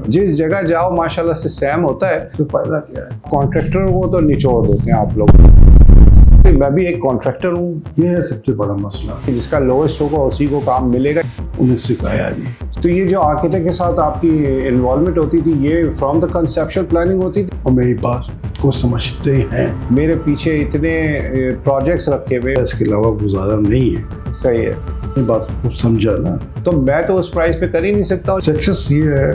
जिस जगह जाओ माशाल्लाह से सैम होता है। तो फायदा क्या है? कॉन्ट्रैक्टरों को तो निचोड़ देते हैं आप लोग। मैं भी एक कॉन्ट्रैक्टर हूँ, ये है सबसे बड़ा मसला। जिसका लोएस्ट होगा उसी को काम मिलेगा। उन्हें सिखाया नहीं। तो ये जो आर्किटेक्ट के साथ आपकी इन्वॉल्वमेंट होती थी, ये फ्रॉम द कंसेप्चुअल प्लानिंग होती थी। और मेरी बात को समझते हैं। मेरे पीछे इतने प्रोजेक्ट्स रखे हुए, इसके अलावा गुजारा नहीं है। सही है, ये बात को समझा ना। तो मैं तो उस प्राइस पे कर ही नहीं सकता। सक्सेस ये है,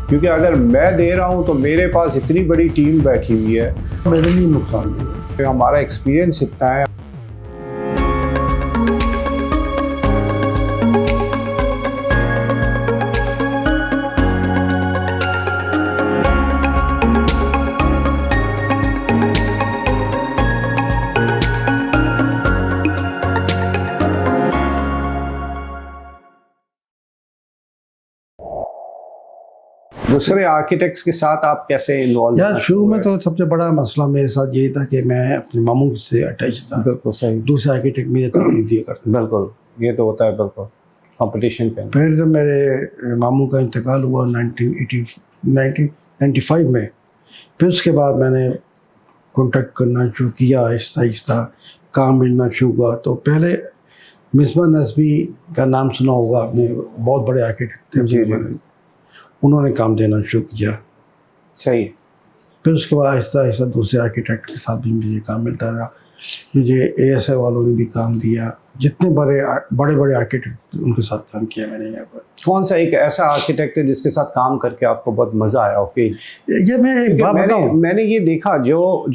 क्योंकि अगर मैं दे रहा हूँ तो मेरे पास इतनी बड़ी टीम बैठी हुई है, मेरे लिए नुकसान नहीं है। हमारा एक्सपीरियंस इतना है। दूसरे आर्किटेक्ट्स के साथ आप कैसे इन्वॉल्व? यार शुरू में तो सबसे बड़ा मसला मेरे साथ यही था कि मैं अपने मामू से अटैच था। बिल्कुल सही। दूसरे आर्किटेक्ट मुझे काम नहीं दिया करते। बिल्कुल, ये तो होता है। बिल्कुल कंपटीशन पे। फिर जब मेरे मामू का इंतकाल हुआ 1995 में, फिर उसके बाद मैंने कॉन्टेक्ट करना शुरू किया, आहिस्ता आहिस्ता काम मिलना शुरू हुआ। तो पहले मिसबा नज़मी का नाम सुना होगा आपने, बहुत बड़े आर्किटेक्ट थे। जी जी। उन्होंने काम देना शुरू किया। सही। फिर उसके बाद आहिस्ता आहिस्ता दूसरे आर्किटेक्ट के साथ भी मुझे काम मिलता रहा। मुझे ASI वालों ने भी काम दिया। जितने बड़े बड़े आर्किटेक्ट, उनके साथ काम किया मैंने यहाँ पर। कौन सा एक ऐसा आर्किटेक्ट है जिसके साथ काम करके आपको बहुत मज़ा आया? ओके, ये मैं एक बात बताऊं, मैंने ये देखा, जो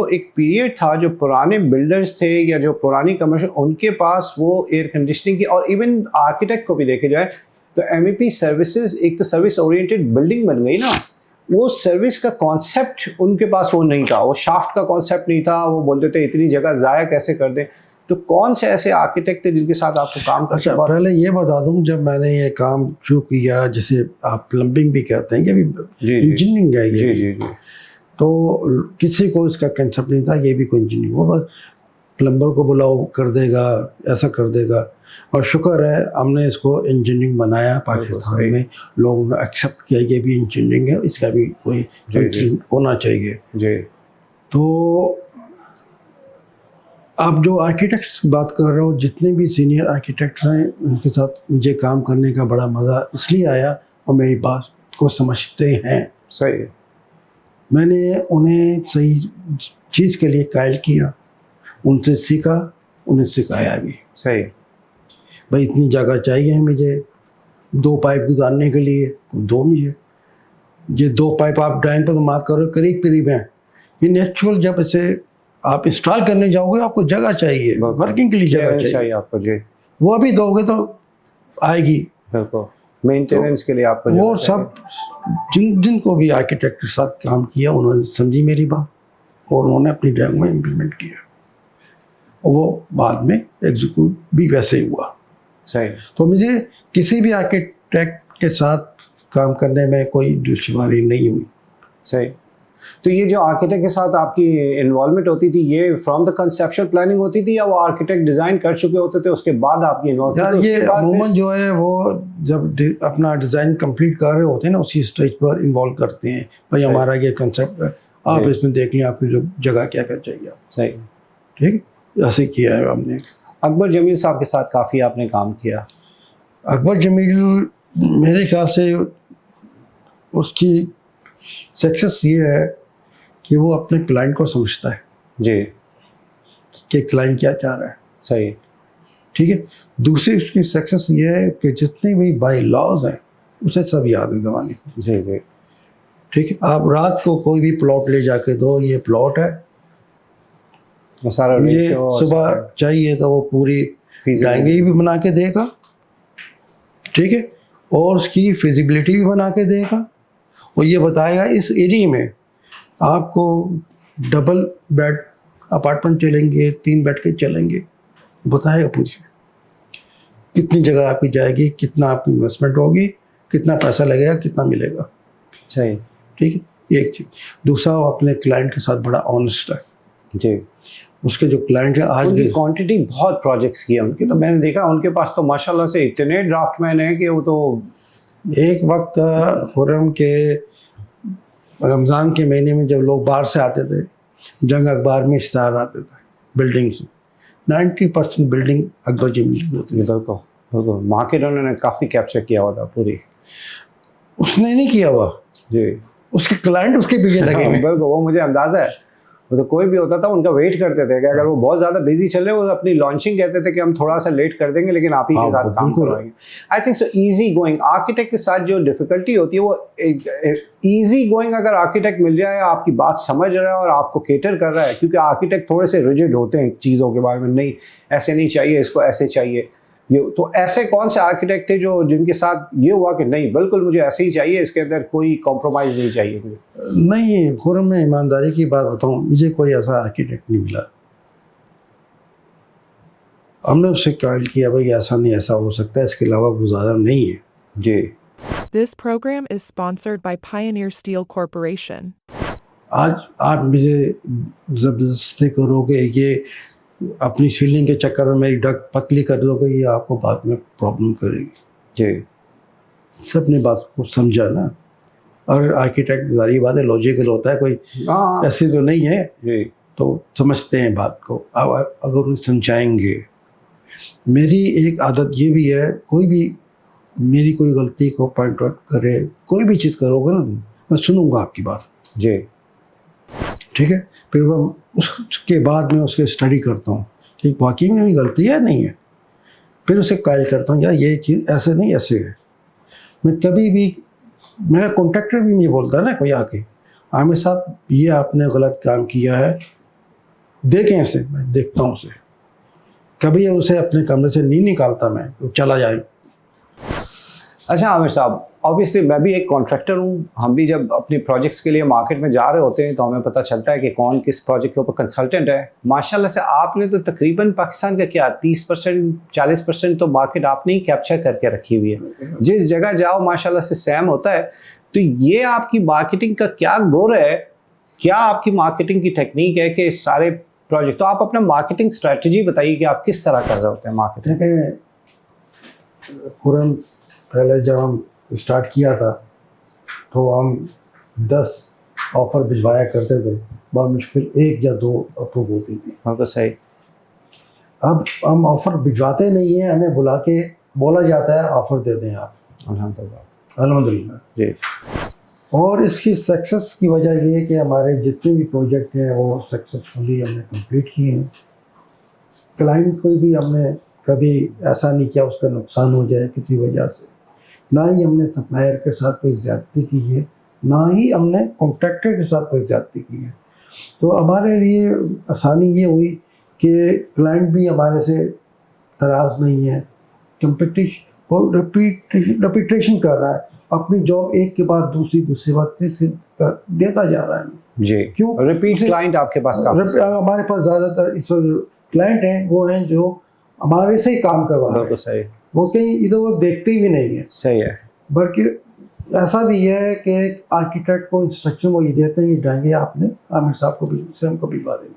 एक पीरियड था, जो पुराने बिल्डर्स थे या जो पुरानी कमर्शियल, उनके पास वो एयर कंडीशनिंग की, और इवन आर्किटेक्ट को भी देखे जाए तो MEP सर्विसेज एक तो सर्विस ओरिएंटेड बिल्डिंग बन गई ना। वो सर्विस का कॉन्सेप्ट उनके पास वो नहीं था, वो शाफ्ट का कॉन्सेप्ट नहीं था। वो बोलते थे इतनी जगह ज़ाया कैसे कर दें। तो कौन से ऐसे आर्किटेक्ट थे जिनके साथ आपको काम करना? अच्छा, पहले ये बता दूं, जब मैंने ये काम शुरू किया, जिसे आप प्लम्बिंग भी कहते हैं, कि अभी इंजीनियरिंग है ये। जी जी जी। तो किसी को इसका कंसेप्ट नहीं था, ये भी कोई इंजीनियरिंग, वो बस प्लम्बर को बुलाओ कर देगा, ऐसा कर देगा। और शुक्र है हमने इसको इंजीनियरिंग बनाया। पाकिस्तान में लोगों ने एक्सेप्ट किया ये भी इंजीनियरिंग है, इसका भी कोई होना चाहिए। जी। तो आप जो आर्किटेक्ट्स की बात कर रहे हो, जितने भी सीनियर आर्किटेक्ट्स हैं, उनके साथ मुझे काम करने का बड़ा मज़ा इसलिए आया, और मेरी बात को समझते हैं। सही। मैंने उन्हें सही चीज़ के लिए कायल किया, उनसे सीखा, उन्हें सिखाया भी। सही। भाई इतनी जगह चाहिए मुझे 2 पाइप गुजारने के लिए, तो 2 मुझे ये 2 पाइप आप ड्राइंग पर तो मार्क करो, करीब करीब हैं। ये नेचुरल जब इसे आप इंस्टॉल करने जाओगे, आपको जगह चाहिए, वर्किंग के लिए जगह चाहिए आपको। जी। वो अभी दोगे तो आएगी। बिल्कुल, मेंटेनेंस के लिए आपको वो सब जिनको भी आर्किटेक्ट के साथ काम किया, उन्होंने समझी मेरी बात और उन्होंने अपनी ड्राइंग में इम्प्लीमेंट किया, और वो बाद में एग्जीक्यूट भी वैसे ही हुआ। सही। तो मुझे किसी भी आर्किटेक्ट के साथ काम करने में कोई दुश्वारी नहीं हुई। सही। तो ये जो आर्किटेक्ट के साथ आपकी इन्वॉल्वमेंट होती थी, ये फ्रॉम द कंसेप्चुअल प्लानिंग होती थी, या वो आर्किटेक्ट डिज़ाइन कर चुके होते थे उसके बाद आपकी इन्वॉल्वमेंट? ये अमूमन जो है वो जब अपना डिज़ाइन कंप्लीट कर रहे होते हैं ना, उसी स्टेज पर इन्वॉल्व करते हैं। भाई हमारा ये कंसेप्ट है, आप इसमें देख लें आपकी जो जगह क्या क्या चाहिए। सही। ठीक, ऐसे किया है हमने। अकबर जमील साहब के साथ काफ़ी आपने काम किया। अकबर जमील मेरे ख्याल से उसकी सक्सेस ये है कि वो अपने क्लाइंट को समझता है जी, कि क्लाइंट क्या चाह रहा है। सही। ठीक है। दूसरी उसकी सक्सेस ये है कि जितने भी बाई लॉज हैं उसे सब याद है ज़माने। जी जी। ठीक है। आप रात को कोई भी प्लॉट ले जाके दो, ये प्लॉट है, सारा मुझे सुबह चाहिए, तो वो पूरी ड्राइंग भी बना के देगा। ठीक है। और उसकी फिजिबिलिटी भी बना के देगा, और ये बताएगा इस एरिया में आपको डबल बेड अपार्टमेंट चलेंगे, 3 बेड के चलेंगे, बताएगा पूरी कितनी जगह आपकी जाएगी, कितना आपकी इन्वेस्टमेंट होगी, कितना पैसा लगेगा, कितना मिलेगा। सही। ठीक है, एक चीज़। दूसरा, वो अपने क्लाइंट के साथ बड़ा ऑनेस्ट है। जी। उसके जो क्लाइंट है, आज भी क्वांटिटी बहुत प्रोजेक्ट्स किए उनके, तो मैंने देखा उनके पास तो माशाल्लाह से इतने ड्राफ्टमैन हैं कि वो तो एक वक्त खुर्रम के रमज़ान के महीने में जब लोग बाहर से आते थे, जंग अखबार में इश्तहार आते थे बिल्डिंग से, 90% बिल्डिंग अकबर जमील की होती थी। बिल्कुल बिल्कुल, मार्केट उन्होंने काफ़ी कैप्चर किया हुआ था पूरी। उसने नहीं किया हुआ, जी उसके क्लाइंट उसके पीछे लगे हुए। बिल्कुल, वो मुझे अंदाजा है। वो तो कोई भी होता था उनका वेट करते थे कि अगर वो बहुत ज़्यादा बिजी चल रहे, वो अपनी लॉन्चिंग कहते थे कि हम थोड़ा सा लेट कर देंगे लेकिन आप ही के हाँ, साथ काम बिल्कुल। करवाएंगे। I think so easy going architect के साथ जो डिफिकल्टी होती है वो ईजी गोइंग, अगर आर्किटेक्ट मिल जाए, आपकी बात समझ रहा है और आपको केटर कर रहा है, क्योंकि आर्किटेक्ट थोड़े से रिजिड होते हैं चीज़ों के बारे में, नहीं ऐसे नहीं चाहिए, इसको ऐसे चाहिए। ये तो ऐसे कौन से आर्किटेक्ट थे जो जिनके साथ ये हुआ कि नहीं बिल्कुल मुझे ऐसे ही चाहिए, इसके अंदर कोई कॉम्प्रोमाइज़ नहीं चाहिए मुझे? नहीं, खुर्रम में ईमानदारी की बात बताऊं, मुझे कोई ऐसा आर्किटेक्ट नहीं मिला। हमने उससे कॉल किया भाई ऐसा नहीं, ऐसा हो सकता है, इसके अलावा गुजारा नहीं है। जी। This program is sponsored by Pioneer Steel Corporation. आज आप मुझे ज़बरदस्ती करोगे, ये अपनी सीलिंग के चक्कर में मेरी डक पतली कर दोगे, ये आपको बाद में प्रॉब्लम करेगी। जी सबने बात को समझा ना, और आर्किटेक्ट जारी बात है लॉजिकल होता है, कोई हाँ ऐसे तो नहीं है, जी तो समझते हैं बात को। अब अगर उन्हें समझाएंगे, मेरी एक आदत ये भी है, कोई भी मेरी कोई गलती को पॉइंट आउट करे, कोई भी चीज़ करोगे ना, मैं सुनूंगा आपकी बात, जी ठीक है। फिर मैं उसके बाद में उसके स्टडी करता हूँ कि वाकई में भी गलती है नहीं है, फिर उसे कायल करता हूँ यार ये चीज़ ऐसे नहीं ऐसे है। मैं कभी भी, मेरा कॉन्ट्रैक्टर भी मुझे बोलता है ना कोई आके, आमिर साहब ये आपने गलत काम किया है, देखें ऐसे, मैं देखता हूँ उसे, कभी उसे अपने कमरे से नहीं निकालता मैं, तो चला जाए। अच्छा आमिर साहब, ऑब्वियसली मैं भी एक कॉन्ट्रैक्टर हूँ, हम भी जब अपने प्रोजेक्ट्स के लिए मार्केट में जा रहे होते हैं तो हमें पता चलता है कि कौन किस प्रोजेक्ट के ऊपर कंसल्टेंट है। माशाल्लाह से आपने तो तकरीबन पाकिस्तान का क्या 30% 40% तो मार्केट आपने ही कैप्चर करके रखी हुई है। जिस जगह जाओ माशाल्लाह से सैम होता है। तो ये आपकी मार्केटिंग का क्या गुर है, क्या आपकी मार्केटिंग की टेक्निक है कि इस सारे प्रोजेक्ट, तो आप अपना मार्केटिंग स्ट्रेटजी बताइए कि आप किस तरह कर रहे होते हैं मार्केटिंग? देखें खुर्रम, पहले जब हम स्टार्ट किया था तो हम 10 ऑफ़र भिजवाया करते थे, बहुत मुश्किल 1 या 2 अप्रूव होती थी। हाँ तो सही। अब हम ऑफ़र भिजवाते नहीं हैं, हमें बुला के बोला जाता है ऑफ़र दे दें आप। अल्हम्दुलिल्लाह अल्हम्दुलिल्लाह जी। और इसकी सक्सेस की वजह ये है कि हमारे जितने भी प्रोजेक्ट हैं वो सक्सेसफुली हमने कंप्लीट किए हैं। क्लाइंट कोई भी हमने कभी ऐसा नहीं किया उसका नुकसान हो जाए किसी वजह से, ना ही हमने सप्लायर के साथ कोई ज़्यादती की है, ना ही हमने कॉन्ट्रैक्टर के साथ कोई ज़्यादती की है। तो हमारे लिए आसानी ये हुई कि क्लाइंट भी हमारे से नाराज़ नहीं है, कंपटीशन और रेपिटेशन कर रहा है, अपनी जॉब एक के बाद दूसरी बार तीसरी देता जा रहा है। जी क्यों? रिपीट क्लाइंट आपके पास काफी हमारे पास ज़्यादातर इस क्लाइंट हैं वो हैं जो हमारे से ही काम करवा रहे हैं, सही, वो कहीं इधर वो देखते ही भी नहीं है। सही है। बल्कि ऐसा भी है कि आर्किटेक्ट को इंस्ट्रक्शन वो ये देते हैं कि जाएंगे आपने आमिर साहब को भी से हमको भिजवा देंगे,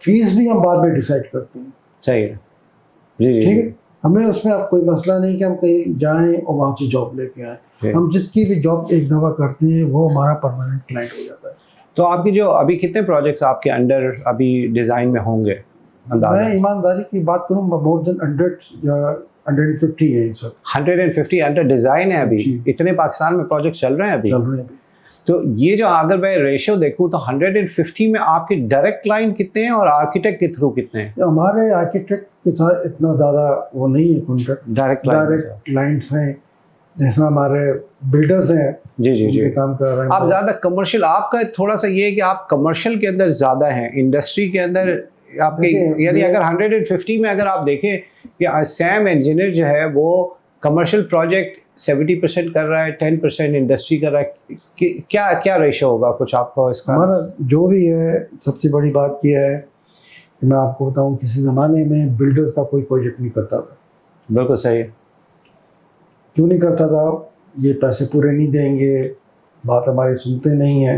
फीस भी हम बाद में डिसाइड करते हैं। सही है जी जी ठीक है, हमें उसमें अब कोई मसला नहीं कि हम कहीं जाएं और वहाँ से जॉब लेके आएँ। हम जिसकी भी जॉब एक दफ़ा करते हैं वो हमारा परमानेंट क्लाइंट हो जाता है। तो आपकी जो अभी कितने प्रोजेक्ट्स आपके अंडर अभी डिज़ाइन में होंगे? मैं ईमानदारी की बात करूँ, मोर देन 100 या 150 है इस वक्त। 150 अंडर डिज़ाइन है अभी। जी। इतने पाकिस्तान में प्रोजेक्ट चल रहे हैं अभी? चल रहे हैं अभी। तो ये जो अगर मैं रेशियो देखूं तो 150 में आपके डायरेक्ट क्लाइंट कितने हैं और आर्किटेक्ट के थ्रू कितने हैं? हमारे आर्किटेक्ट के साथ इतना ज़्यादा वो नहीं है कॉन्ट्रैक्ट, डायरेक्ट क्लाइंट्स हैं, जैसा हमारे बिल्डर्स हैं जी जी जी काम कर रहे हैं। आप ज़्यादा कमर्शियल, आपका थोड़ा सा ये है कि आप कमर्शियल के अंदर ज़्यादा हैं, इंडस्ट्री के अंदर आपके, यानी अगर 150 में अगर आप देखें कि सैम इंजीनियर जो है वो कमर्शियल प्रोजेक्ट 70% कर रहा है, 10% इंडस्ट्री कर रहा है, क्या क्या रेशो होगा कुछ आपको इसका? हमारा जो भी है, सबसे बड़ी बात यह है कि मैं आपको बताऊं, किसी ज़माने में बिल्डर्स का कोई प्रोजेक्ट नहीं करता था। बिल्कुल सही है। क्यों नहीं करता था? ये पैसे पूरे नहीं देंगे, बात हमारी सुनते नहीं है।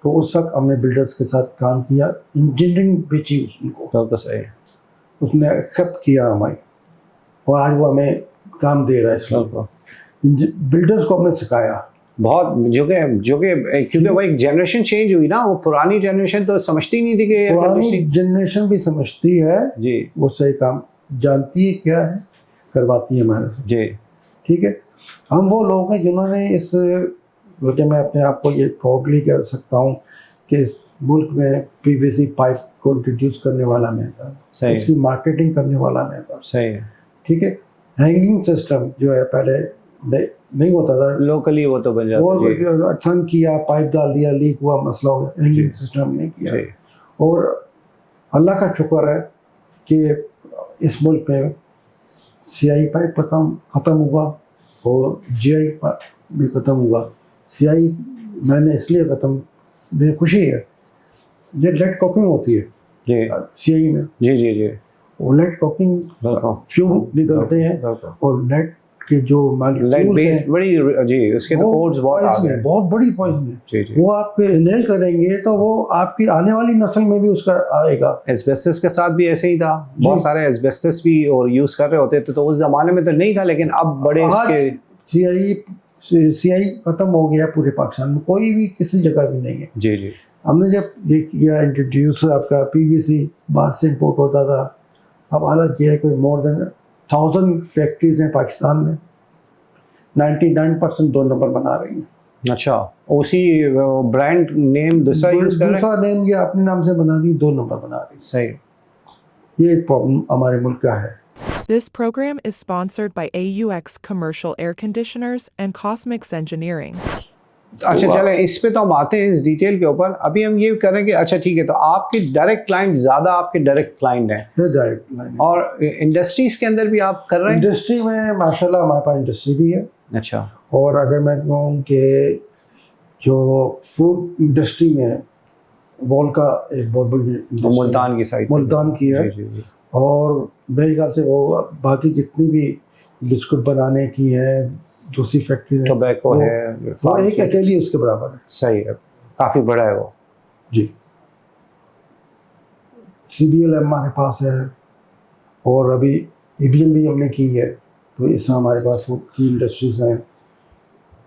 तो उस वक्त हमने बिल्डर्स के साथ काम किया, इंजीनियरिंग बेची उनको, बिल्कुल सही है। उसने एक्सेप्ट किया हमारी, और आज वो हमें काम दे रहा है। इसलिए बिल्डर्स को हमने सिखाया। बहुत जो कि क्योंकि वो एक जनरेशन चेंज हुई ना, वो पुरानी जनरेशन तो समझती नहीं थी कि एयर पुरानी कंडीशनिंग। जनरेशन भी समझती है, जी वो सही काम जानती है क्या है, करवाती है हमारे से। जी ठीक है, हम वो लोग हैं जिन्होंने इस, बल्कि मैं अपने आप को ये प्राउडली कह सकता हूँ कि इस मुल्क में पीवीसी पाइप को इंट्रोड्यूस करने वाला मैं था, सही उसकी मार्केटिंग करने वाला मैं था। सही है। ठीक है, हैंगिंग सिस्टम जो है पहले नहीं होता था, लोकली वो तो बन वो जाता है। ठन किया, पाइप डाल दिया, लीक हुआ, मसला हो गया, हैंगिंग सिस्टम नहीं किया। जी और अल्लाह का शुक्र है कि इस मुल्क में सीआई पाइप ख़त्म हुआ और जीआई भी ख़त्म हुआ। सीआई मैंने इसलिए ख़त्म, मुझे खुशी है, ये लेड कॉकिंग होती है जी सीआई में, जी जी जी और लेड कॉकिंग फ्यूम निकलते हैं, और लेड के जो लाइट मॉलिक्यूल्स बेस हैं बड़ी जी, उसके तो कोड्स बहुत आ poison गए है, बहुत बड़ी पॉइजन है। जी जी। वो आप इनहेल करेंगे तो वो आपकी आने वाली नस्ल में भी उसका आएगा। एस्बेस्टस के साथ भी ऐसे ही था, बहुत सारे एस्बेस्टस भी और यूज कर रहे होते थे, तो उस जमाने में तो नहीं था, लेकिन अब बड़े इसके सीआई खत्म हो गया पूरे पाकिस्तान में, कोई भी किसी जगह भी नहीं है। जी जी हमने जब ये किया इंट्रोड्यूस, आपका पीवीसी बाहर से इंपोर्ट होता था, अब हालत ये है कोई मोर देन 1000 फैक्ट्रीज हैं पाकिस्तान में, 99% 2 नंबर बना रही हैं। अच्छा, उसी ब्रांड नेम दूसरा यूज कर रहे हैं। दूसरा नेम ये अपने नाम से बना रही, 2 नंबर बना रही। सही। ये एक प्रॉब्लम हमारे मुल्क का है। This program is sponsored by AUX Commercial Air Conditioners and Cosmix Engineering. अच्छा चले, इस पे तो हम आते हैं इस डिटेल के ऊपर। अभी हम ये करेंगे, अच्छा ठीक है, तो आपके डायरेक्ट क्लाइंट ज़्यादा आपके डायरेक्ट क्लाइंट हैं, ये डायरेक्ट लाइन है। और इंडस्ट्रीज के अंदर भी आप कर रहे हैं? इंडस्ट्री में माशाल्लाह हमारे पास इंडस्ट्री भी है, अच्छा और अगर मैं कहूँ कि जो फूड इंडस्ट्री में वॉल का एक बहुत बड़ी industry मुल्तान की साइड, मुल्तान की है, जी जी जी। और मेरे ख्याल से वो बाकी जितनी भी बिस्कुट बनाने की है दूसरी फैक्ट्री है, टोबैको वो- है, वो एक फार्मेसी। अकेली उसके बराबर है। सही है, काफ़ी बड़ा है वो। जी, CBL हमारे पास है, और अभी EBL भी हमने की है, तो इसमें हमारे पास फूड की इंडस्ट्रीज हैं।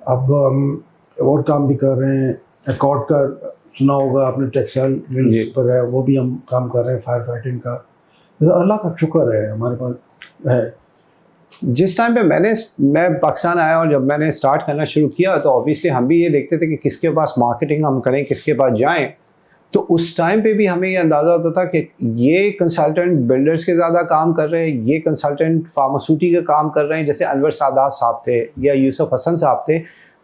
अब हम और काम भी कर रहे हैं, एकॉर्ड का सुना होगा आपने, टेक्सटाइल मिल्स जी। पर है, वो भी हम काम कर रहे हैं, फायर फाइटिंग का। तो अल्लाह का शुक्र है हमारे पास है। जिस टाइम पे मैं पाकिस्तान आया और जब मैंने स्टार्ट करना शुरू किया, तो ऑब्वियसली हम भी ये देखते थे कि किसके पास मार्केटिंग हम करें, किसके पास जाएं। तो उस टाइम पे भी हमें ये अंदाज़ा होता था कि ये कंसल्टेंट बिल्डर्स के ज़्यादा काम कर रहे हैं, ये कंसल्टेंट फार्मास्यूटिकल का काम कर रहे हैं, जैसे अनवर सादात साहब थे या यूसुफ हसन साहब थे,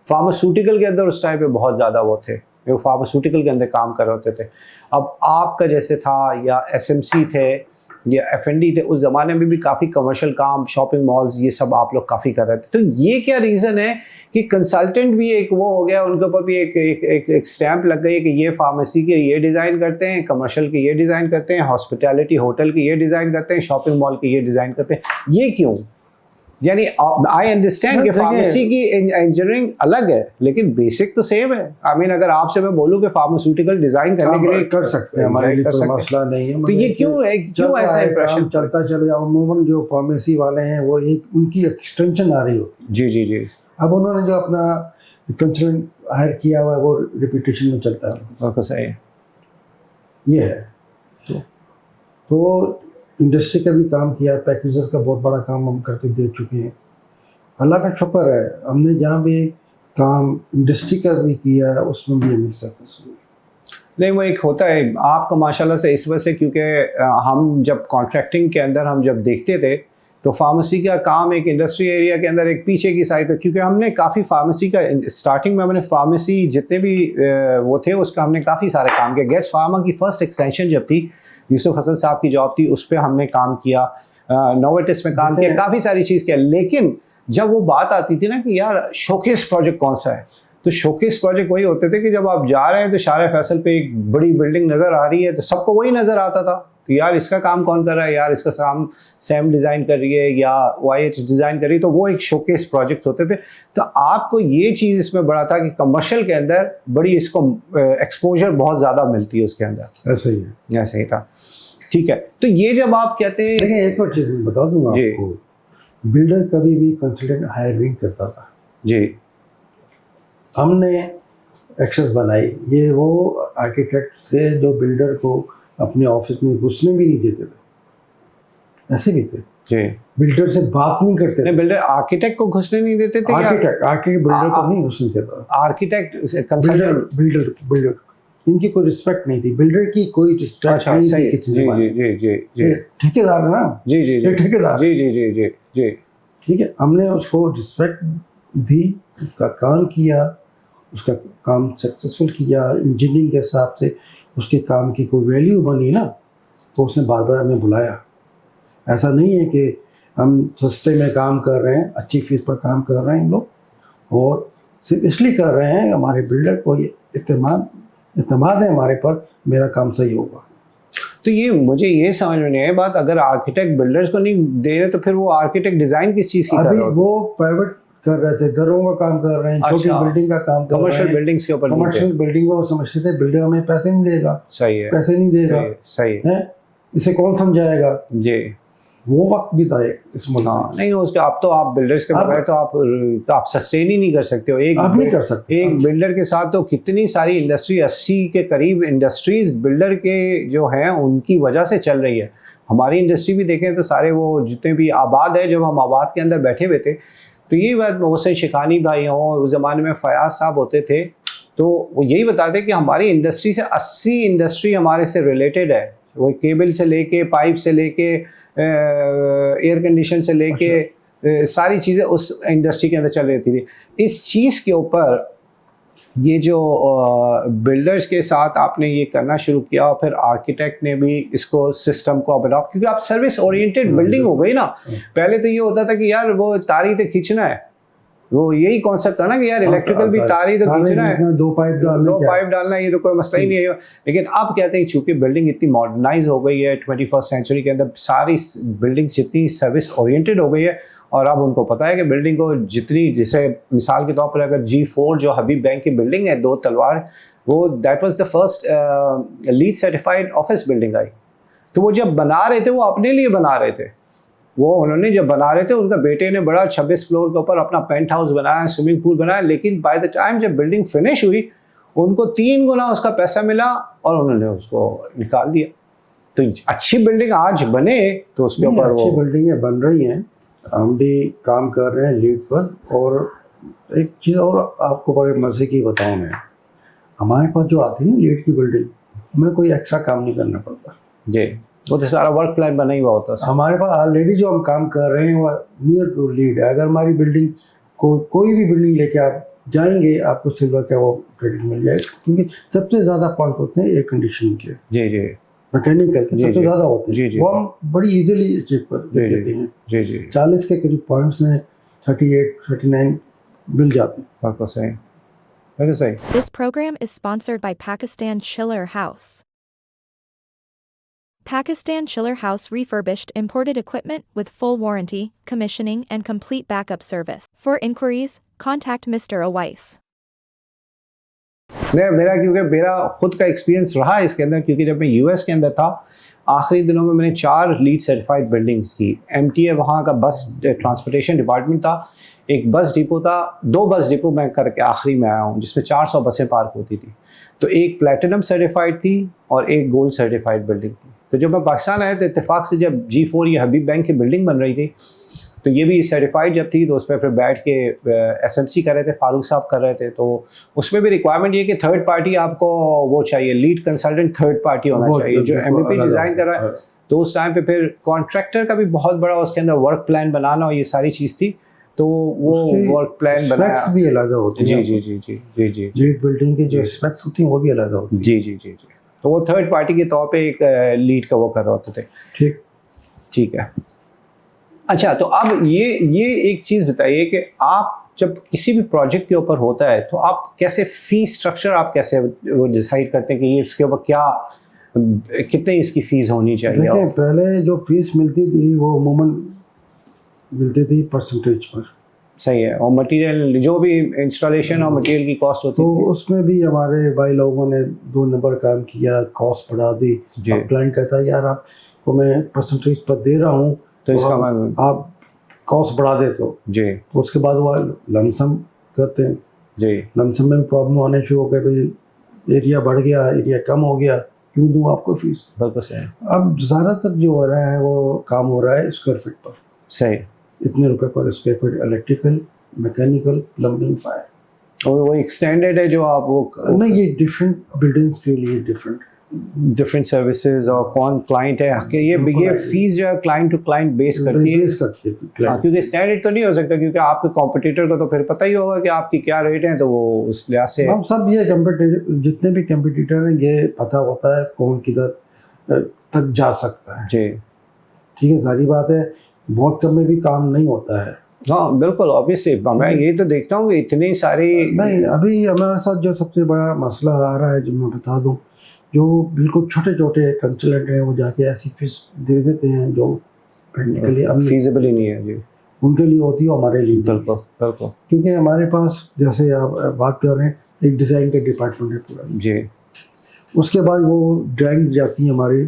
फार्मास्यूटिकल के अंदर उस टाइम पे बहुत ज़्यादा वो थे, वो फार्मास्यूटिकल के अंदर काम कर रहे होते थे। अब आपका जैसे था, या SMC थे या FND थे, उस ज़माने में भी काफ़ी कमर्शियल काम, शॉपिंग मॉल्स, ये सब आप लोग काफ़ी कर रहे थे। तो ये क्या रीज़न है कि कंसल्टेंट भी एक वो हो गया, उनके ऊपर भी एक स्टैंप लग गई है कि ये फार्मेसी के ये डिज़ाइन करते हैं, कमर्शियल के ये डिज़ाइन करते हैं, हॉस्पिटैलिटी होटल के ये डिज़ाइन करते हैं, शॉपिंग मॉल के ये डिज़ाइन करते हैं, ये क्यों? यानी आई अंडरस्टैंड कि फार्मेसी की इंजीनियरिंग अलग है, लेकिन बेसिक तो सेम है। आई मीन अगर आपसे मैं बोलूँ कि फार्मास्यूटिकल डिज़ाइन करने के लिए कर सकते हैं, हमारे लिए कोई मसला नहीं है। तो ये क्यों है, क्यों ऐसा इंप्रेशन चलता चले जाओ। अमूमन जो फार्मेसी वाले हैं वो एक उनकी एक्सटेंशन आ रही होती है। जी जी जी, अब उन्होंने जो अपना कंसल्टेंट हायर किया हुआ है वो रिपीटेशन में चलता है, बिल्कुल सही है। ये है। तो इंडस्ट्री का भी काम किया, पैकेजेस का बहुत बड़ा काम हम करके दे चुके हैं। अल्लाह का शुक्र है, हमने जहाँ भी काम इंडस्ट्री का भी किया है उसमें भी हमें सक्सेस हुई। नहीं, वो एक होता है आपका माशाल्लाह से इस वजह से, क्योंकि हम जब कॉन्ट्रैक्टिंग के अंदर हम जब देखते थे, तो फार्मेसी का काम एक इंडस्ट्री एरिया के अंदर एक पीछे की साइड पे, क्योंकि हमने काफ़ी फार्मेसी का स्टार्टिंग में हमने फार्मेसी जितने भी वो थे उसका हमने काफ़ी सारे काम किया। गेट्स फार्मा की फर्स्ट एक्सटेंशन जब थी, यूसुफ हसन साहब की जॉब थी, उस पर हमने काम किया, नोवेटिस में काम किया, काफ़ी सारी चीज़ किया। लेकिन जब वो बात आती थी ना कि यार शोकेस प्रोजेक्ट कौन सा है, तो शोकेस प्रोजेक्ट वही होते थे कि जब आप जा रहे हैं तो शारे फैसल पे एक बड़ी बिल्डिंग नज़र आ रही है, तो सबको वही नज़र आता था कि यार इसका काम कौन कर रहा है, यार इसका काम सैम डिज़ाइन कर रही है या YH डिज़ाइन कर रही है, तो वो एक शोकेस प्रोजेक्ट होते थे। तो आपको ये चीज़ इसमें बड़ा था कि कमर्शियल के अंदर बड़ी इसको एक्सपोजर बहुत ज़्यादा मिलती है उसके अंदर। ऐसा ही है, ऐसे ही था। ठीक है, तो ये जब आप कहते हैं, देखिए एक और चीज़ बता दूंगा जी। आपको, बिल्डर कभी भी कंसल्टेंट हायर नहीं करता था। जी हमने एक्सेस बनाई। ये वो आर्किटेक्ट थे जो बिल्डर को अपने ऑफिस में घुसने भी नहीं देते थे, ऐसे भी थे। जी। बिल्डर से बात नहीं करते नहीं, थे। बिल्डर आर्किटेक्ट को घुसने नहीं देते थे क्या? आर्किटेक्ट बिल्डर को नहीं घुसने देता। Architect consultant. बिल्डर इनकी कोई रिस्पेक्ट नहीं थी, बिल्डर की कोई रिस्पेक्ट अच्छा, नहीं सही। थी किसी जी जमाने जी में। जी जी जी ठेकेदार है ना, जी जी जी ये ठेकेदार। जी जी जी जी जी। ठीक है, हमने उसको रिस्पेक्ट दी, उसका काम किया, उसका काम सक्सेसफुल किया, इंजीनियरिंग के हिसाब से उसके काम की कोई वैल्यू बनी ना, तो उसने बार बार हमें बुलाया। ऐसा नहीं है कि हम सस्ते में काम कर रहे हैं, अच्छी फीस पर काम कर रहे हैं हम लोग, और सिर्फ इसलिए कर रहे हैं हमारे बिल्डर को ये इत्मीनान है हमारे पर, मेरा काम सही होगा। तो ये मुझे ये समझ में नहीं है बात, अगर आर्किटेक्ट बिल्डर्स को नहीं दे रहे तो फिर वो आर्किटेक्ट डिजाइन किस चीज की कर अभी रहे होते? वो प्राइवेट कर रहे थे, घरों का काम कर रहे हैं, छोटी अच्छा। बिल्डिंग का काम कर रहे कमर्शियल हैं। बिल्डिंग्स के ऊपर नहीं कमर्शियल थे। बिल्डिंग को समझते थे बिल्डर हमें पैसे नहीं देगा, सही है, पैसे नहीं देगा, सही है, सही है। है इसे कौन समझाएगा। जी वो वक्त भी था इस मुल्क हाँ, में। नहीं उसके अब तो आप बिल्डर्स के अब- बगैर तो आप सस्टेन ही नहीं कर सकते हो। आप नहीं कर सकते। एक बिल्डर के साथ तो कितनी सारी इंडस्ट्री, 80 के करीब इंडस्ट्रीज बिल्डर के जो हैं उनकी वजह से चल रही है। हमारी इंडस्ट्री भी देखें तो सारे वो जितने भी आबाद है, जब हम आबाद के अंदर बैठे हुए थे तो यही बात मोहसिन शिकानी भाई हों, उस ज़माने में फयाज साहब होते थे, तो वो यही बताते कि हमारी इंडस्ट्री से 80 इंडस्ट्री हमारे से रिलेटेड है। वो केबल से लेके, पाइप से लेके, एयर कंडीशन से लेके सारी चीज़ें उस इंडस्ट्री के अंदर चल रही थी। इस चीज़ के ऊपर ये जो बिल्डर्स के साथ आपने ये करना शुरू किया और फिर आर्किटेक्ट ने भी इसको सिस्टम को अडॉप्ट, क्योंकि आप सर्विस ओरिएंटेड बिल्डिंग हो गई ना। पहले तो ये होता था कि यार वो तारी तो खींचना है, वो यही कॉन्सेप्ट था ना कि यार इलेक्ट्रिकल भी तारी तो खींचना है, दो पाइप डालना है, ये तो कोई मसला ही नहीं है। लेकिन अब कहते हैं चूंकि बिल्डिंग इतनी मॉडर्नाइज हो गई है 21st सेंचुरी के अंदर, सारी बिल्डिंग्स जितनी सर्विस ओरिएंटेड हो गई है, और अब उनको पता है कि बिल्डिंग को जितनी, जैसे मिसाल के तौर पर अगर G4 जो हबीब बैंक की बिल्डिंग है, 2 तलवार, वो that was the first lead certified office building आई। तो वो जब बना रहे थे वो अपने लिए बना रहे थे, वो उन्होंने जब बना रहे थे उनका बेटे ने बड़ा 26 फ्लोर के ऊपर अपना पेंट हाउस बनाया, स्विमिंग पूल बनाया, लेकिन बाय द टाइम जब बिल्डिंग फिनिश हुई उनको 3 गुना उसका पैसा मिला और उन्होंने उसको निकाल दिया। तो अच्छी बिल्डिंग आज बने तो उसके ऊपर अच्छी वो बिल्डिंगें बन रही हैं, हम भी काम कर रहे हैं लीड पर। और एक चीज़ और आपको बड़े मज़े की बताऊँ मैं, हमारे पास जो आती है ना लीड की बिल्डिंग, हमें कोई एक्स्ट्रा काम नहीं करना पड़ता जी, वो तो सारा वर्क प्लान बना ही हुआ होता है। हमारे पास ऑलरेडी जो हम काम कर रहे हैं वो नियर टू लीड है। अगर हमारी बिल्डिंग को कोई भी बिल्डिंग लेके आप जाएंगे, आपको सिल्वर का वो क्रेडिट मिल जाएगा, क्योंकि सबसे ज़्यादा पॉइंट होते हैं एयर कंडीशनिंग के, जी जी मैकेनिकल के जी, सबसे जी। ज़्यादा होते हैं। जी, जी। वो हम बड़ी इजीली अचीव कर जी, जी। देते हैं। जी जी 40 के करीब पॉइंट्स हैं, 38 39 मिल जाते हैं। बिल्कुल सही, बिल्कुल सही। This program is sponsored by Pakistan Chiller House. Pakistan Chiller House refurbished imported equipment with full warranty, commissioning, and complete backup service. For inquiries, contact Mr. Awais. नहीं, मेरा क्योंकि मेरा खुद का एक्सपीरियंस रहा है इसके अंदर, क्योंकि जब मैं यूएस के अंदर था आखिरी दिनों में मैंने 4 लीड सर्टिफाइड बिल्डिंग्स की। एमटीए वहाँ का बस ट्रांसपोर्टेशन डिपार्टमेंट था, एक बस डिपो था, 2 बस डिपो मैं करके आखिरी में आया हूँ जिसमें 400 बसें पार्क होती थी। तो एक प्लेटिनम सर्टिफाइड थी और एक गोल्ड सर्टिफाइड बिल्डिंग थी। तो जब मैं पाकिस्तान आया तो इत्तेफाक से जब G4 ये हबीब बैंक की बिल्डिंग बन रही थी, तो ये भी सर्टिफाइड जब थी तो उस पर फिर बैठ के एसएमसी कर रहे थे, फारूक साहब कर रहे थे। तो उसमें भी रिक्वायरमेंट ये कि थर्ड पार्टी आपको वो चाहिए, लीड कंसल्टेंट थर्ड पार्टी होना चाहिए जो एमईपी डिज़ाइन कर रहा है। तो उस टाइम पे फिर कॉन्ट्रैक्टर का भी बहुत बड़ा उसके अंदर वर्क प्लान बनाना और ये सारी चीज़ थी, तो वो वर्क प्लान बनाया। स्पेक्स भी अलग होती जी है। जी जी जी जी जी लीड बिल्डिंग की जो स्पेक्स होती हैं वो भी अलग होती हैं। जी जी जी जी। तो वो थर्ड पार्टी के तौर पे एक लीड का वो कर रहे होते थे। ठीक ठीक है। अच्छा, तो अब ये एक चीज़ बताइए कि आप जब किसी भी प्रोजेक्ट के ऊपर होता है तो आप कैसे फीस स्ट्रक्चर आप कैसे वो डिसाइड करते हैं कि ये इसके ऊपर क्या, कितने इसकी फीस होनी चाहिए? देखें, पहले जो फीस मिलती थी वो अमूमन मिलती थी परसेंटेज पर। सही है। और मटेरियल जो भी इंस्टॉलेशन और मटेरियल की कॉस्ट होती तो थी, उसमें भी हमारे भाई लोगों ने 2 नंबर काम किया, कॉस्ट बढ़ा दी। जी। अब क्लाइंट कहता है यार आपको मैं परसेंटेज पर दे रहा हूँ, तो इसका आप कॉस्ट बढ़ा दे तो जी उसके बाद वो लमसम करते हैं। जी लमसम में प्रॉब्लम आने शुरू हो गए, भाई एरिया बढ़ गया, एरिया कम हो गया, क्यों दूँ आपको फीस। बिल्कुल सही अब ज़्यादातर जो हो रहा है वो काम हो रहा है स्क्वायर फीट पर, सही। इतने रुपए पर square feet, electrical, mechanical, plumbing, fire. वो एक्सटेंडेड है जो आप वो नहीं, ये डिफरेंट बिल्डिंग्स के लिए डिफरेंट डिफरेंट सर्विसेज और कौन क्लाइंट है कि ये बिल्कुल है। फीस जो है क्लाइंट टू क्लाइंट बेस करती है। बेस करती है हाँ, client। क्योंकि स्टैंडर्ड तो नहीं हो सकता, क्योंकि आपके कॉम्पिटिटर को तो फिर पता ही होगा कि आपकी क्या रेट है, तो वो उस लिहाज से हम सब ये कंपटीटर, जितने भी कंपटीटर हैं, ये पता होता है कौन किधर तक जा सकता है। जी ठीक है, सारी बात है, बहुत कम में भी काम नहीं होता है। हाँ बिल्कुल ऑब्वियसली। मैं ये तो देखता हूँ कि इतनी सारी नहीं, अभी हमारे साथ जो सबसे बड़ा मसला आ रहा है, जो मैं बता दूं, जो बिल्कुल छोटे छोटे कंसल्टेंट हैं, वो जाके ऐसी फीस दे देते हैं जो प्रैक्टिकली फीजिबल ही नहीं है। जी उनके लिए होती है, हमारे लिए नहीं। बिल्कुल बिल्कुल। क्योंकि हमारे पास, जैसे आप बात कर रहे हैं, एक डिज़ाइन का डिपार्टमेंट है पूरा, जी उसके बाद वो ड्राइंग जाती है हमारे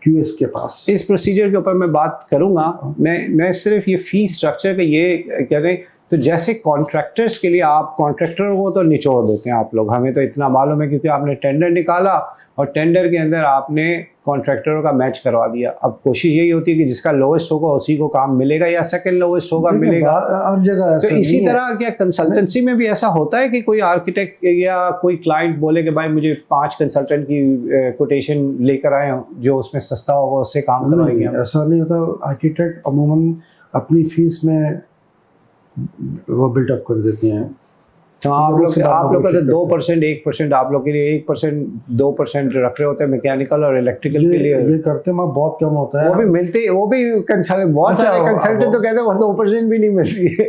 QS के पास। इस प्रोसीजर के ऊपर मैं बात करूंगा। मैं सिर्फ ये फी स्ट्रक्चर का ये कह रहे हैं, तो जैसे कॉन्ट्रैक्टर्स के लिए आप कॉन्ट्रैक्टर को तो निचोड़ देते हैं आप लोग, हमें तो इतना मालूम है क्योंकि आपने टेंडर निकाला और टेंडर के अंदर आपने कॉन्ट्रैक्टरों का मैच करवा दिया। अब कोशिश यही होती है कि जिसका लोएस्ट होगा उसी को काम मिलेगा या सेकंड लोएस्ट होगा मिलेगा। हर जगह तो ऐसा इसी नहीं है। तरह क्या कंसल्टेंसी में भी ऐसा होता है कि कोई आर्किटेक्ट या कोई क्लाइंट बोले कि भाई मुझे 5 कंसल्टेंट की कोटेशन लेकर आए जो उसमें सस्ता होगा उससे काम करवाएंगे हम? ऐसा नहीं होता। आर्किटेक्ट अमूमन अपनी फीस में वो बिल्डअप कर देते हैं। तो आप लोग का तो 2% 1% आप लोग के लिए 1% 2% रख रहे होते हैं मैकेनिकल और इलेक्ट्रिकल के लिए। ये करते हैं, बहुत कम होता है। वो भी मिलते, वो भी बहुत सारे कंसल्टेंट तो कहते हैं वो 2% भी नहीं मिलती है।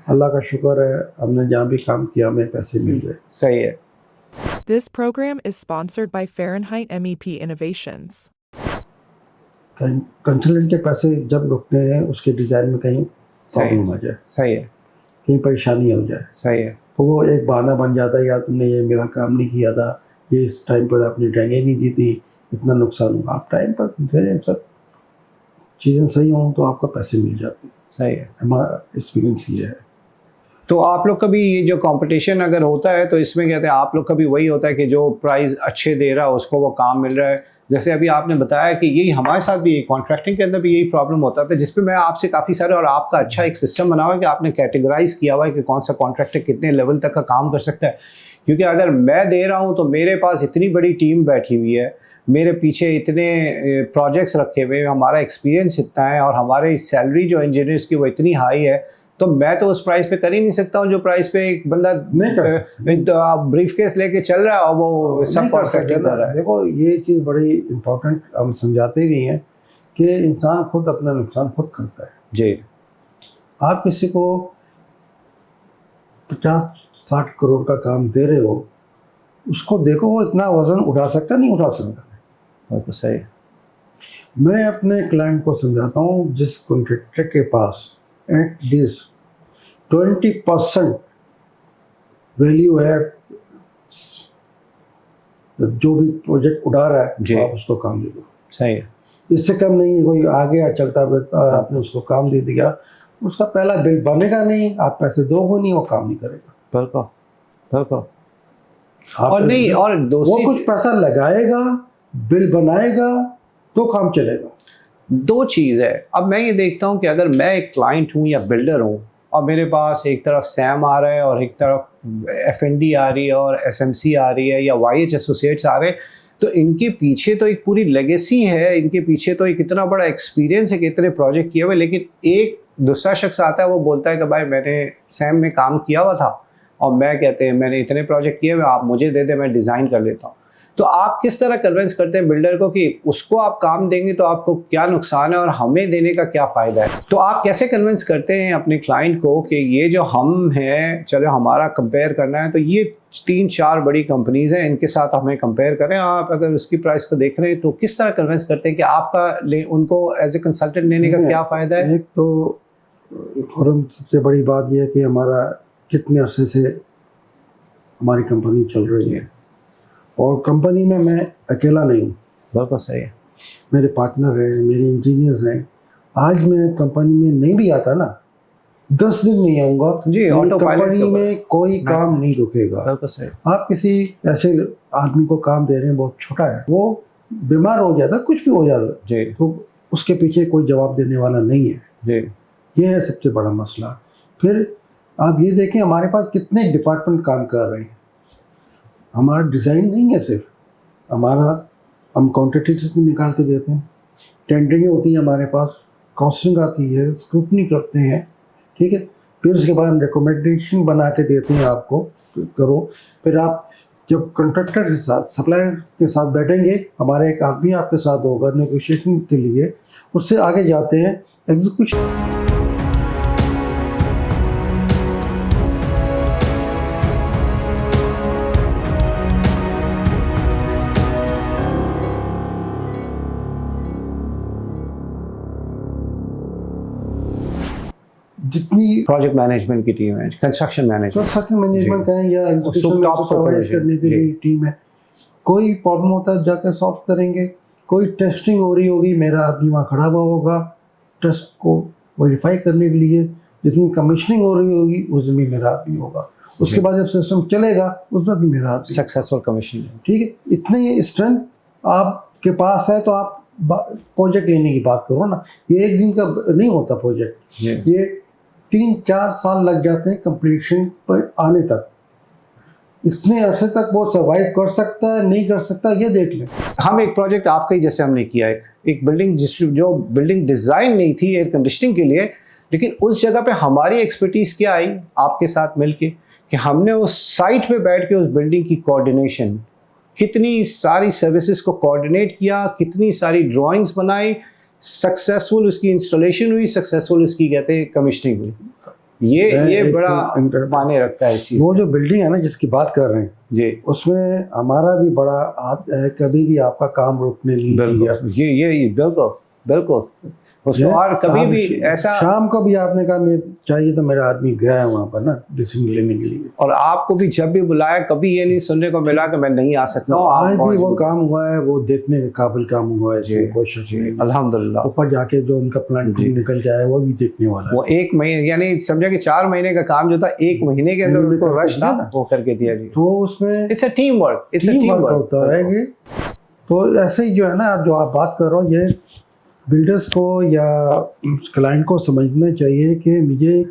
अल्लाह का शुक्र है, हमने जहाँ भी काम किया हमें पैसे मिल गए। सही है। This program is sponsored by Fahrenheit MEP Innovations. Consultant के पैसे जब रुकते हैं, उसके डिज़ाइन में कहीं प्रॉब्लम आ जाए, सही है कहीं परेशानी हो जाए, सही है। तो वो एक बहाना बन जाता है, यार तुमने ये मेरा काम नहीं किया था, ये इस टाइम पर आपने ड्राइंगें नहीं दी थी, इतना नुकसान हुआ। आप टाइम पर दें, सब चीज़ें सही हों तो आपको पैसे मिल जाते हैं। सही है। हमारा एक्सपीरियंस ये है। तो आप लोग का भी ये जो कंपटीशन अगर होता है तो इसमें कहते हैं आप लोग का भी वही होता है कि जो प्राइस अच्छे दे रहा है उसको वो काम मिल रहा है। जैसे अभी आपने बताया कि यही हमारे साथ भी कॉन्ट्रैक्टिंग के अंदर भी यही प्रॉब्लम होता था, जिसपे मैं आपसे काफ़ी सारे, और आपका अच्छा एक सिस्टम बना हुआ है कि आपने कैटेगराइज किया हुआ है कि कौन सा कॉन्ट्रैक्टर कितने लेवल तक का काम कर सकता है। क्योंकि अगर मैं दे रहा हूँ तो मेरे पास इतनी बड़ी टीम बैठी हुई है, मेरे पीछे इतने प्रोजेक्ट्स रखे हुए हैं, हमारा एक्सपीरियंस इतना है और हमारी सैलरी जो इंजीनियर्स की वो इतनी हाई है, तो मैं तो उस प्राइस पे कर ही नहीं सकता हूँ जो प्राइस पे एक बंदा ब्रीफ केस लेके चल रहा है और वो सब कॉन्ट्रैक्टर कर रहा है। देखो, ये चीज़ बड़ी इम्पोर्टेंट हम समझाते भी हैं कि इंसान खुद अपना नुकसान खुद करता है। जी। आप किसी को 50-60 करोड़ का काम दे रहे हो, उसको देखो वो इतना वजन उठा सकता नहीं उठा सकता। तो सही। मैं अपने क्लाइंट को समझाता हूँ, जिस कॉन्ट्रैक्टर के पास एटलीस्ट 20% वैल्यू है, जो भी प्रोजेक्ट उड़ा रहा है, आप उसको काम दे दो। सही है। इससे कम नहीं। कोई आ गया चलता फिरता, आपने उसको काम दे दिया, उसका पहला बिल बनेगा नहीं, आप पैसे दोगे नहीं, वो काम नहीं करेगा। बिल्कुल बिल्कुल। और नहीं, और वो कुछ पैसा लगाएगा, बिल बनाएगा तो काम चलेगा। दो चीज़ है। अब मैं ये देखता हूँ कि अगर मैं एक क्लाइंट हूँ या बिल्डर हूँ और मेरे पास एक तरफ सैम आ रहा है और एक तरफ FND आ रही है और SMC आ रही है या YH एसोसिएट्स आ रहे हैं, तो इनके पीछे तो एक पूरी लेगेसी है, इनके पीछे तो एक इतना बड़ा एक्सपीरियंस है कि इतने प्रोजेक्ट किए हुए। लेकिन एक दूसरा शख्स आता है, वो बोलता है कि भाई मैंने सैम में काम किया हुआ था और मैं कहते हैं मैंने इतने प्रोजेक्ट किए हुए, आप मुझे दे दे, मैं डिज़ाइन कर लेता हूँ। तो आप किस तरह कन्विंस करते हैं बिल्डर को कि उसको आप काम देंगे तो आपको क्या नुकसान है और हमें देने का क्या फ़ायदा है? तो आप कैसे कन्विंस करते हैं अपने क्लाइंट को कि ये जो हम हैं, चलो हमारा कंपेयर करना है तो ये 3-4 बड़ी कंपनीज़ हैं, इनके साथ हमें कंपेयर करें। आप अगर उसकी प्राइस को देख रहे हैं तो किस तरह कन्विंस करते हैं कि आपका उनको एज ए कंसल्टेंट लेने का क्या फ़ायदा है? एक तो फॉरम सबसे बड़ी बात यह है कि हमारा कितने अरसे से हमारी कंपनी चल रही है, और कंपनी में मैं अकेला नहीं हूँ। बिल्कुल सही है। मेरे पार्टनर हैं, मेरे इंजीनियर्स हैं। आज मैं कंपनी में नहीं भी आता ना, 10 दिन नहीं आऊँगा जी, मेरी ऑटो पायलट कंपनी के ऊपर। में कोई काम नहीं रुकेगा। बिल्कुल सही। आप किसी ऐसे आदमी को काम दे रहे हैं, बहुत छोटा है, वो बीमार हो जाता, कुछ भी हो जाता, जी तो उसके पीछे कोई जवाब देने वाला नहीं है। जी ये है सबसे बड़ा मसला। फिर आप ये देखें हमारे पास कितने डिपार्टमेंट काम कर रहे हैं। हमारा डिज़ाइन नहीं है सिर्फ, हमारा हम कॉन्ट्रैक्टर्स भी निकाल के देते हैं, टेंडरिंग होती है हमारे पास, कॉस्टिंग आती है, स्क्रूटनी करते हैं, ठीक है। फिर उसके बाद हम रिकमेंडेशन बना के देते हैं आपको, करो। फिर आप जब कॉन्ट्रैक्टर के साथ, सप्लायर के साथ बैठेंगे, हमारा एक आदमी आपके साथ होगा नेगोशिएशन के लिए, उससे आगे जाते हैं एग्जीक्यूशन। जितनी प्रोजेक्ट मैनेजमेंट की टीम है, कंस्ट्रक्शन मैनेजमेंट, कंस्ट्रक्शन मैनेजमेंट का है या एग्जीक्यूशन top सुपरवाइज supervision, करने के जी। लिए टीम है। कोई प्रॉब्लम होता है जाकर सॉल्व करेंगे, कोई टेस्टिंग हो रही होगी, मेरा आदमी वहाँ खड़ा हुआ होगा टेस्ट को वेरीफाई करने के लिए, जितनी कमीशनिंग हो रही होगी उस दिन भी मेरा आदमी होगा, उसके बाद जब सिस्टम चलेगा उसमें भी मेरा आदमी, सक्सेसफुल कमीशन। ठीक है। इतने स्ट्रेंथ आपके पास है तो आप प्रोजेक्ट लेने की बात करो ना। ये एक दिन का नहीं होता प्रोजेक्ट, ये 3-4 साल लग जाते हैं कंप्लीशन पर आने तक। इतने अरसे तक वो सर्वाइव कर सकता है नहीं कर सकता, ये देख लें। हम एक प्रोजेक्ट आपका ही जैसे हमने किया, एक बिल्डिंग जो बिल्डिंग डिज़ाइन नहीं थी एयर कंडीशनिंग के लिए, लेकिन उस जगह पे हमारी एक्सपर्टीज़ क्या आई आपके साथ मिलके कि हमने उस साइट पे बैठ के उस बिल्डिंग की कोऑर्डिनेशन, कितनी सारी सर्विसेज को कोऑर्डिनेट किया, कितनी सारी ड्राइंग्स बनाई, सक्सेसफुल उसकी इंस्टॉलेशन हुई, सक्सेसफुल उसकी कहते हैं कमीशनिंग हुई। ये बड़ा मायने रखता है इस चीज़। वो जो बिल्डिंग है ना जिसकी बात कर रहे हैं जी, उसमें हमारा भी बड़ा हाथ है, कभी भी आपका काम रोकने नहीं दिया। बिल्कुल ये बिल्कुल बिल्कुल उसमें, और कभी भी ऐसा शाम को भी आपने कहा मैं चाहिए तो मेरा आदमी गया है वहाँ पर ना डिसीजन लेने के लिए, और आपको भी जब भी बुलाया कभी ये नहीं सुनने को मिला कि मैं नहीं आ सकता तो हूँ। आज आप भी वो मौजूद। काम हुआ है, वो देखने के काबिल काम हुआ है, जी, कोशिश जी, अल्हम्दुलिल्लाह। ऊपर जाके जो उनका प्लान जी। निकल जाए वो भी देखने वाला है। वो 1 महीने यानी समझा कि 4 महीने का काम जो था 1 महीने के अंदर महीने उनको में रश करके था दिया ना। वो करके दिया जी। तो उसमें it's a team work, it's a team team work होता है वर्क। ये। तो ऐसे ही जो है ना जो आप बात कर रहे हो, ये बिल्डर्स को या क्लाइंट को समझना चाहिए कि मुझे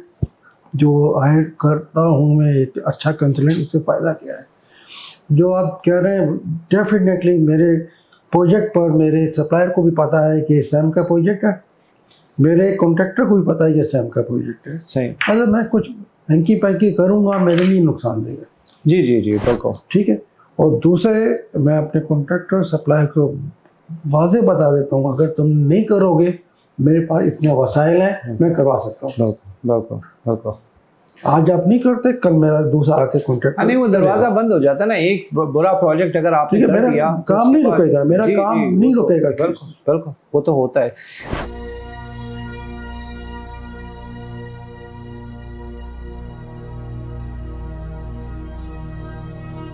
जो हायर करता हूँ मैं एक अच्छा कंसल्टेंट, उससे फ़ायदा क्या है। जो आप कह रहे हैं डेफिनेटली मेरे प्रोजेक्ट पर मेरे सप्लायर को भी पता है कि सैम का प्रोजेक्ट है, मेरे कॉन्ट्रैक्टर को भी पता है कि सैम का प्रोजेक्ट है। सही। अगर मैं कुछ हंकी पैंकी करूँगा मेरे लिए नुकसान देगा, जी जी जी बिल्कुल। ठीक है। और दूसरे मैं अपने कॉन्ट्रैक्टर सप्लायर को वाज़े बता देता हूँ, अगर तुम नहीं करोगे मेरे पास इतने वसाइल हैं मैं करवा सकता हूँ। बिल्कुल बिल्कुल। आज आप नहीं करते, कल मेरा दूसरा आके कॉन्ट्रैक्ट, नहीं वो दरवाजा बंद हो जाता है ना, एक बुरा प्रोजेक्ट अगर आपने ठीक है, कर मेरा दिया काम उसके नहीं बाद- रुकेगा, मेरा जी, काम जी, नहीं वो तो- रुकेगा। बिल्कुल बिल्कुल वो तो होता है।